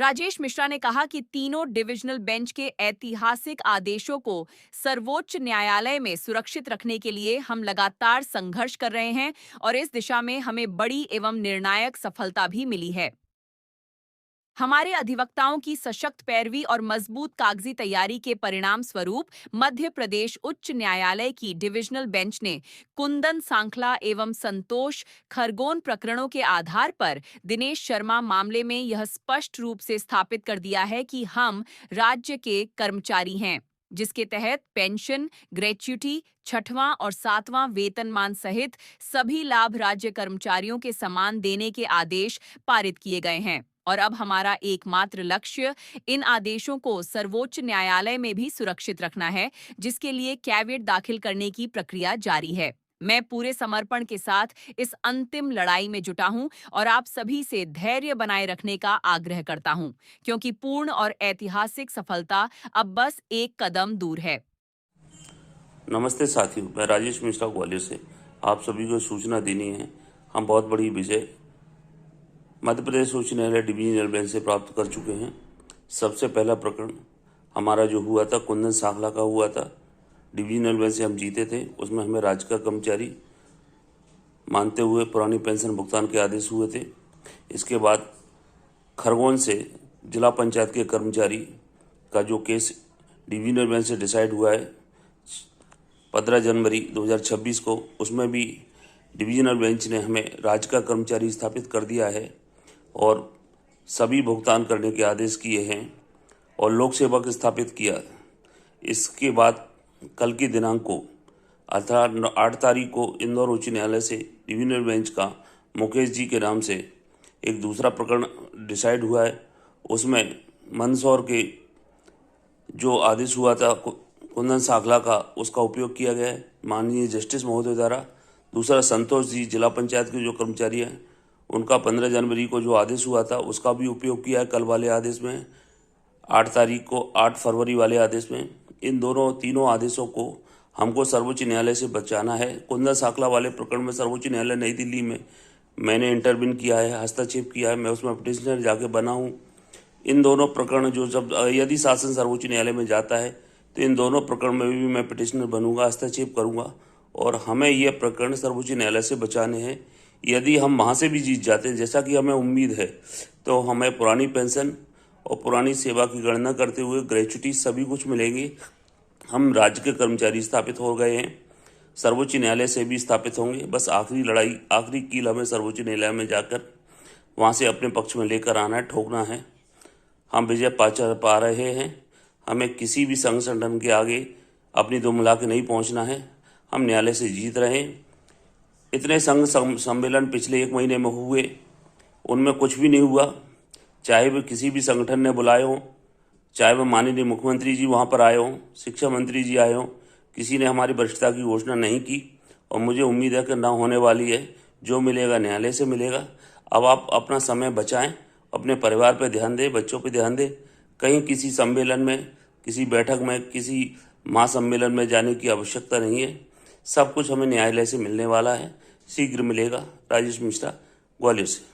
राजेश मिश्रा ने कहा कि तीनों डिविजनल बेंच के ऐतिहासिक आदेशों को सर्वोच्च न्यायालय में सुरक्षित रखने के लिए हम लगातार संघर्ष कर रहे हैं और इस दिशा में हमें बड़ी एवं निर्णायक सफलता भी मिली है। हमारे अधिवक्ताओं की सशक्त पैरवी और मजबूत कागजी तैयारी के परिणाम स्वरूप मध्य प्रदेश उच्च न्यायालय की डिविजनल बेंच ने कुंदन सांखला एवं संतोष खरगोन प्रकरणों के आधार पर दिनेश शर्मा मामले में यह स्पष्ट रूप से स्थापित कर दिया है कि हम राज्य के कर्मचारी हैं, जिसके तहत पेंशन, ग्रेच्युटी, छठवां और सातवां वेतनमान सहित सभी लाभ राज्य कर्मचारियों के समान देने के आदेश पारित किए गए हैं। और अब हमारा एकमात्र लक्ष्य इन आदेशों को सर्वोच्च न्यायालय में भी सुरक्षित रखना है, जिसके लिए कैविएट दाखिल करने की प्रक्रिया जारी है। मैं पूरे समर्पण के साथ इस अंतिम लड़ाई में जुटा हूं और आप सभी से धैर्य बनाए रखने का आग्रह करता हूं, क्योंकि पूर्ण और ऐतिहासिक सफलता अब बस एक कदम दूर है। नमस्ते साथियों, मैं राजेश मिश्रा ग्वालियर से आप सभी को सूचना देनी है। हम बहुत बड़ी विजय मध्य प्रदेश उच्च न्यायालय डिवीजनल बेंच से प्राप्त कर चुके हैं। सबसे पहला प्रकरण हमारा जो हुआ था कुंदन सांखला का हुआ था, डिवीजनल बेंच से हम जीते थे। उसमें हमें राज्य का कर्मचारी मानते हुए पुरानी पेंशन भुगतान के आदेश हुए थे। इसके बाद खरगोन से जिला पंचायत के कर्मचारी का जो केस डिवीजनल बेंच से डिसाइड हुआ है 15 जनवरी 2026 को, उसमें भी डिवीजनल बेंच ने हमें राज्य का कर्मचारी स्थापित कर दिया है और सभी भुगतान करने के आदेश किए हैं और लोक सेवक स्थापित किया। इसके बाद कल की दिनांक को अर्थात 8 तारीख को इंदौर उच्च न्यायालय से डिवीजनल बेंच का मुकेश जी के नाम से एक दूसरा प्रकरण डिसाइड हुआ है। उसमें मंदसौर के जो आदेश हुआ था कुंदन सांखला का, उसका उपयोग किया गया है माननीय जस्टिस महोदय द्वारा। दूसरा संतोष जी जिला पंचायत के जो कर्मचारी हैं, उनका 15 जनवरी को जो आदेश हुआ था उसका भी उपयोग किया है कल वाले आदेश में, 8 तारीख को 8 फरवरी वाले आदेश में। इन तीनों आदेशों को हमको सर्वोच्च न्यायालय से बचाना है। कुंदन सांखला वाले प्रकरण में सर्वोच्च न्यायालय नई दिल्ली में मैंने इंटरवीन किया है, हस्तक्षेप किया है, मैं उसमें पिटिशनर जाके बना हूँ। इन दोनों प्रकरण जो जब यदि शासन सर्वोच्च न्यायालय में जाता है तो इन दोनों प्रकरण में भी मैं पिटिशनर बनूंगा, हस्तक्षेप करूंगा और हमें ये प्रकरण सर्वोच्च न्यायालय से बचाने हैं। यदि हम वहाँ से भी जीत जाते हैं, जैसा कि हमें उम्मीद है, तो हमें पुरानी पेंशन और पुरानी सेवा की गणना करते हुए ग्रेच्युटी सभी कुछ मिलेंगी। हम राज्य के कर्मचारी स्थापित हो गए हैं, सर्वोच्च न्यायालय से भी स्थापित होंगे। बस आखिरी लड़ाई, आखिरी कील हमें सर्वोच्च न्यायालय में जाकर वहाँ से अपने पक्ष में लेकर आना है, ठोकना है। हम विजय पा रहे हैं। हमें किसी भी संघ संगठन के आगे अपनी दम मिला के नहीं पहुंचना है। हम न्यायालय से जीत रहे हैं। इतने संघ सम्मेलन पिछले 1 महीने में हुए, उनमें कुछ भी नहीं हुआ। चाहे वे किसी भी संगठन ने बुलाए हों, चाहे वह माननीय मुख्यमंत्री जी वहाँ पर आए हों, शिक्षा मंत्री जी आए हों, किसी ने हमारी वरिष्ठता की घोषणा नहीं की और मुझे उम्मीद है कि ना होने वाली है। जो मिलेगा न्यायालय से मिलेगा। अब आप अपना समय बचाएं, अपने परिवार पर ध्यान दें, बच्चों पर ध्यान दें। कहीं किसी सम्मेलन में, किसी बैठक में, किसी महासम्मेलन में जाने की आवश्यकता नहीं है। सब कुछ हमें न्यायालय से मिलने वाला है, शीघ्र मिलेगा। राजेश मिश्रा, ग्वालियर से।